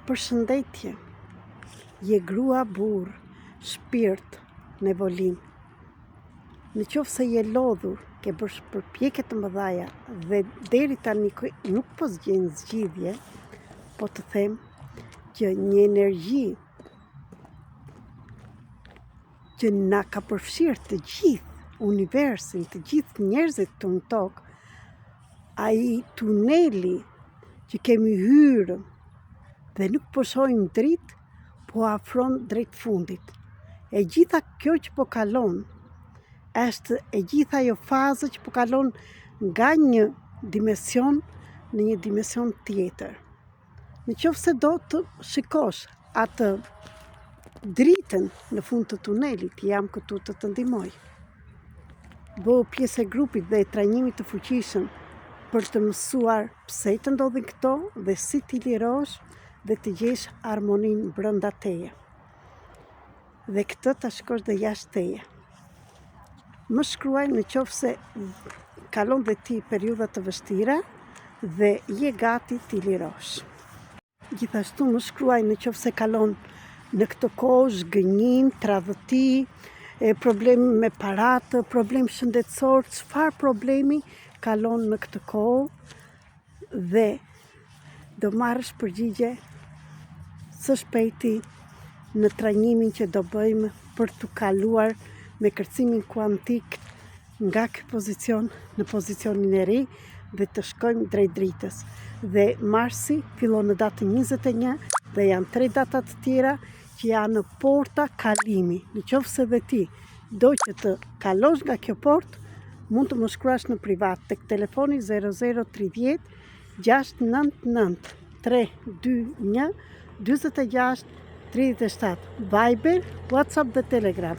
Përshëndetje, je grua burr, shpirt, nevolim. Në qoftë se je lodhur, ke bërë përpjekje të mëdha dhe deri tani nuk po zgjen zgjidhje, po të them që një energji që na ka përfshirë të gjithë universin, të gjithë njerëzit të në tokë, ai tuneli që kemi hyrë dhe nuk po shohim dritë, po afron drejt fundit. E gjitha kjo që po kalon, është e gjitha ajo fazë që po kalon nga një dimension në një dimension tjetër. Në qoftë se do të shikosh atë dritën në fund të tunelit, jam këtu të të ndihmoj. Bëu pjesë e grupit dhe e trajnimit të fuqishëm për të mësuar pse të ndodhin këto dhe si t'i lirosh dhe të gjesh harmonin brenda teje. Dhe këtë ta shikosh dhe jashtë teje. Më shkruaj në qoftë se kalon dhe ti periudha të vështira dhe je gati t'i lirosh. Gjithashtu më shkruaj në qoftë se kalon në këtë kohë zhgënjim, tradhëti, problemi me paratë, problem shëndetësor, çfarë problemi kalon në këtë kohë dhe do marrësh përgjigje së shpejti në trajnimin që do bëjmë për të kaluar me kërcimin kuantik nga ky pozicion në pozicionin e ri dhe të shkojmë drejt dritës. Dhe marsi fillon në datën 21 dhe janë 3 data të tjera që janë në porta kalimi. Në qoftë se dhe ti do që të kalosh nga kjo portë, mund të më shkruash në privat tek telefoni 0030 699 321 46 37, Viber, WhatsApp dhe Telegram.